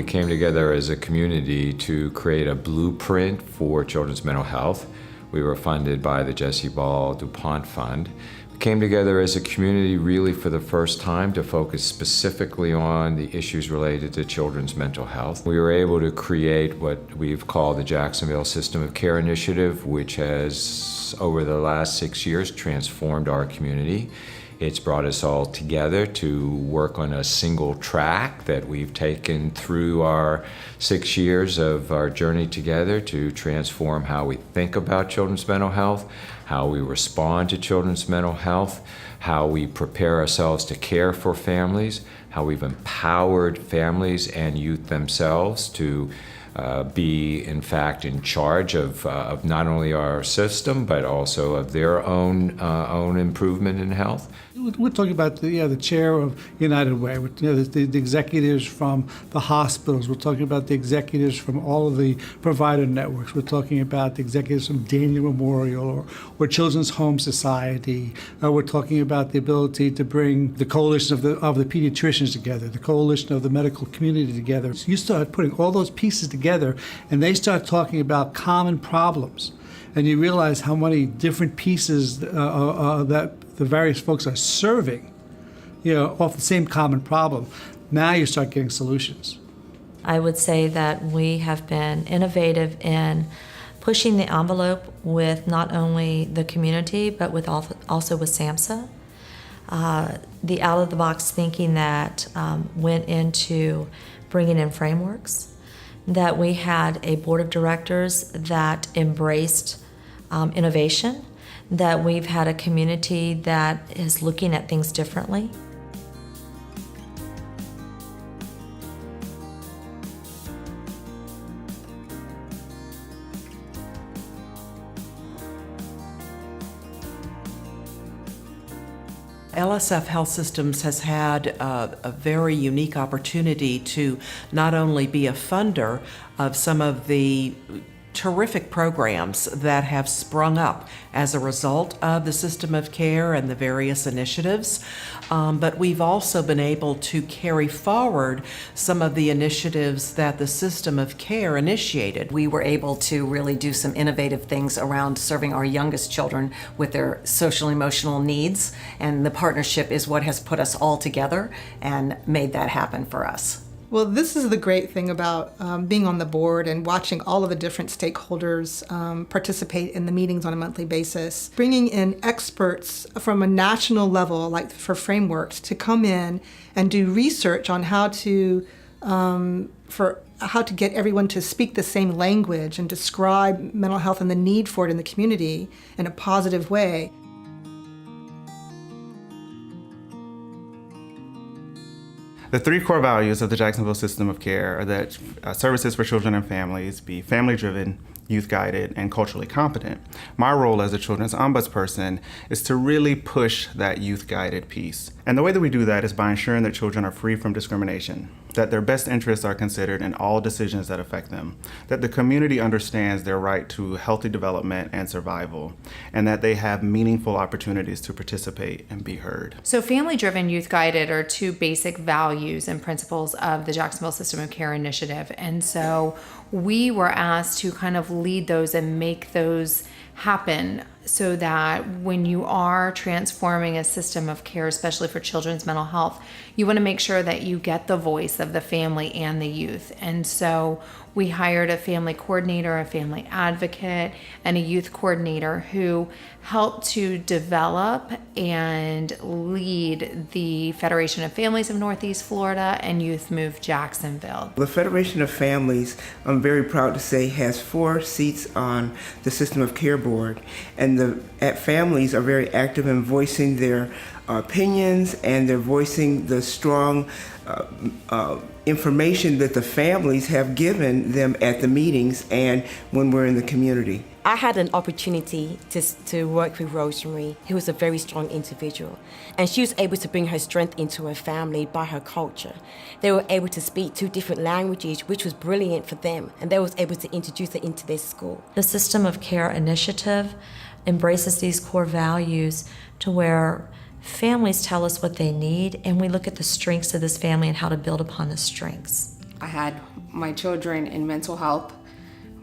we came together as a community to create a blueprint for children's mental health. We were funded by the Jesse Ball DuPont Fund. We came together as a community really for the first time to focus specifically on the issues related to children's mental health. We were able to create what we've called the Jacksonville System of Care Initiative, which has, over the last 6 years, transformed our community. It's brought us all together to work on a single track that we've taken through our 6 years of our journey together to transform how we think about children's mental health, how we respond to children's mental health, how we prepare ourselves to care for families, how we've empowered families and youth themselves to be, in fact, in charge of not only our system, but also of their own improvement in health. We're talking about the chair of United Way, the executives from the hospitals. We're talking about the executives from all of the provider networks. We're talking about the executives from Daniel Memorial or Children's Home Society. We're talking about the ability to bring the coalition of the pediatricians together, the coalition of the medical community together. So you start putting all those pieces together, and they start talking about common problems. And you realize how many different pieces that the various folks are serving, off the same common problem. Now you start getting solutions. I would say that we have been innovative in pushing the envelope with not only the community, but with also with SAMHSA. The out-of-the-box thinking that went into bringing in frameworks, that we had a board of directors that embraced innovation, that we've had a community that is looking at things differently. LSF Health Systems has had a very unique opportunity to not only be a funder of some of the terrific programs that have sprung up as a result of the system of care and the various initiatives, but we've also been able to carry forward some of the initiatives that the system of care initiated. We were able to really do some innovative things around serving our youngest children with their social and emotional needs, and the partnership is what has put us all together and made that happen for us. Well, this is the great thing about being on the board and watching all of the different stakeholders participate in the meetings on a monthly basis. Bringing in experts from a national level, like for frameworks, to come in and do research on how to get everyone to speak the same language and describe mental health and the need for it in the community in a positive way. The three core values of the Jacksonville System of Care are that services for children and families be family-driven, youth-guided, and culturally competent. My role as a children's ombudsperson is to really push that youth-guided piece. And the way that we do that is by ensuring that children are free from discrimination, that their best interests are considered in all decisions that affect them, that the community understands their right to healthy development and survival, and that they have meaningful opportunities to participate and be heard. So family-driven, youth-guided are two basic values and principles of the Jacksonville System of Care initiative. And so we were asked to kind of lead those and make those happen so that when you are transforming a system of care, especially for children's mental health, you want to make sure that you get the voice of the family and the youth. And so we hired a family coordinator, a family advocate, and a youth coordinator who helped to develop and lead the Federation of Families of Northeast Florida and Youth Move Jacksonville. The Federation of Families, I'm very proud to say, has 4 seats on the System of Care Board, and the families are very active in voicing their opinions, and they're voicing the strong information that the families have given them at the meetings and when we're in the community. I had an opportunity to work with Rosemary, who was a very strong individual, and she was able to bring her strength into her family by her culture. They were able to speak 2 different languages, which was brilliant for them, and they was able to introduce it into their school. The System of Care initiative embraces these core values to where families tell us what they need, and we look at the strengths of this family and how to build upon the strengths. I had my children in mental health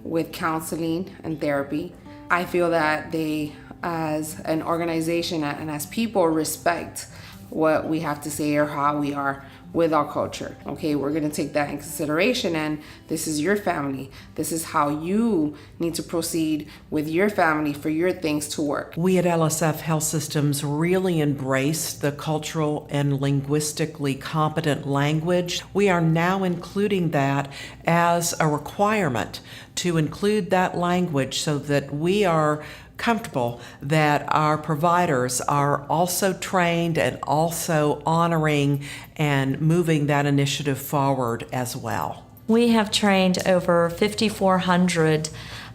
with counseling and therapy. I feel that they, as an organization and as people, respect what we have to say or how we are with our culture. Okay, we're gonna take that in consideration, and this is your family. This is how you need to proceed with your family for your things to work. We at LSF Health Systems really embrace the cultural and linguistically competent language. We are now including that as a requirement to include that language so that we are comfortable that our providers are also trained and also honoring and moving that initiative forward as well. We have trained over 5,400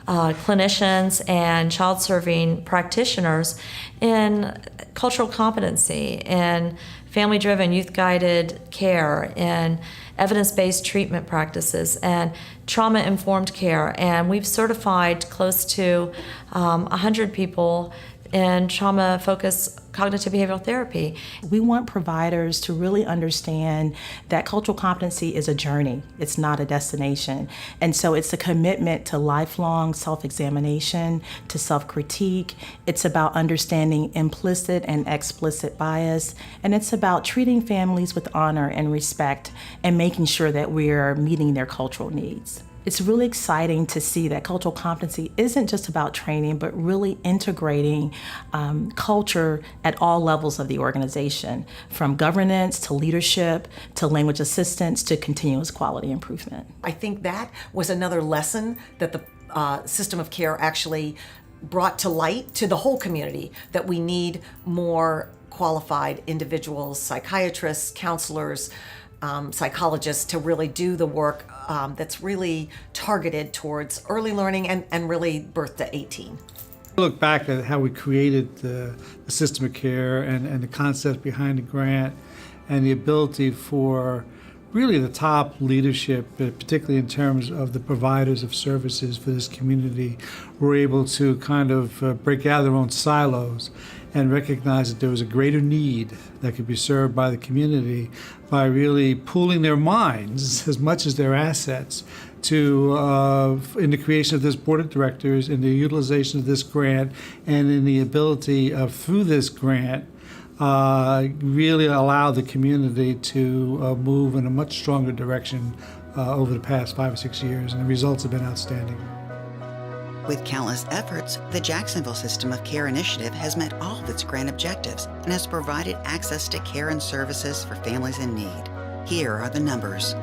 clinicians and child serving practitioners in cultural competency, in family-driven, youth-guided care, in evidence-based treatment practices, and trauma-informed care. And we've certified close to 100 people in trauma-focused cognitive behavioral therapy. We want providers to really understand that cultural competency is a journey. It's not a destination. And so it's a commitment to lifelong self-examination, to self-critique. It's about understanding implicit and explicit bias. And it's about treating families with honor and respect and making sure that we're meeting their cultural needs. It's really exciting to see that cultural competency isn't just about training, but really integrating culture at all levels of the organization, from governance to leadership to language assistance to continuous quality improvement. I think that was another lesson that the system of care actually brought to light to the whole community, that we need more qualified individuals, psychiatrists, counselors, psychologists to really do the work that's really targeted towards early learning and really birth to 18. Look back at how we created the system of care and the concept behind the grant and the ability for really the top leadership, particularly in terms of the providers of services for this community, were able to kind of break out of their own silos and recognize that there was a greater need that could be served by the community by really pooling their minds as much as their assets to in the creation of this board of directors, in the utilization of this grant, and in the ability of, through this grant, really allow the community to move in a much stronger direction over the past 5 or 6 years, and the results have been outstanding. With countless efforts, the Jacksonville System of Care Initiative has met all of its grant objectives and has provided access to care and services for families in need. Here are the numbers.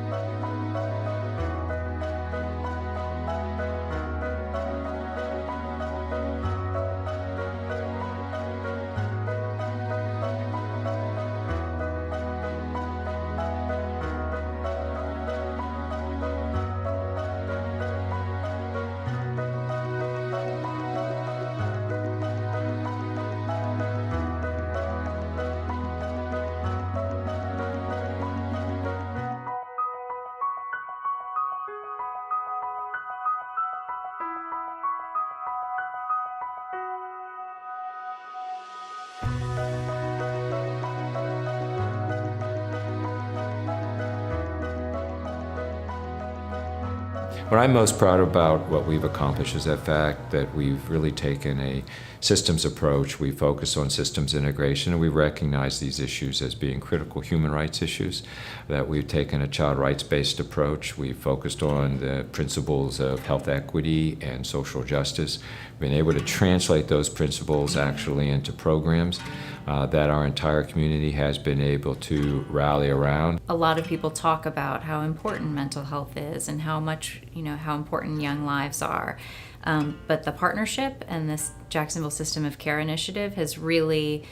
What I'm most proud about what we've accomplished is the fact that we've really taken a systems approach. We focus on systems integration, and we recognize these issues as being critical human rights issues, that we've taken a child rights-based approach. We've focused on the principles of health equity and social justice. We've been able to translate those principles actually into programs that our entire community has been able to rally around. A lot of people talk about how important mental health is and how much, how important young lives are. But the partnership and this Jacksonville System of Care initiative has really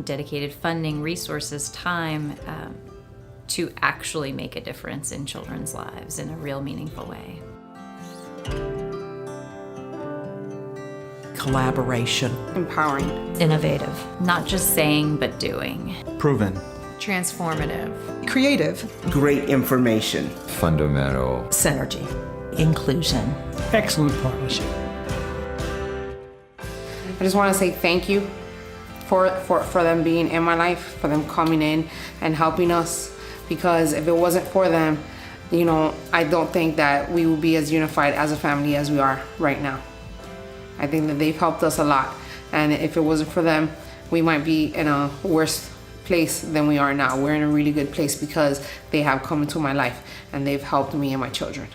dedicated funding, resources, time to actually make a difference in children's lives in a real meaningful way. Collaboration. Empowering. Innovative. Not just saying, but doing. Proven. Transformative. Creative. Great information. Fundamental. Synergy. Inclusion. Excellent partnership. I just want to say thank you for them being in my life, for them coming in and helping us, because if it wasn't for them, I don't think that we will be as unified as a family as we are right now. I think that they've helped us a lot. And if it wasn't for them, we might be in a worse place than we are now. We're in a really good place because they have come into my life and they've helped me and my children.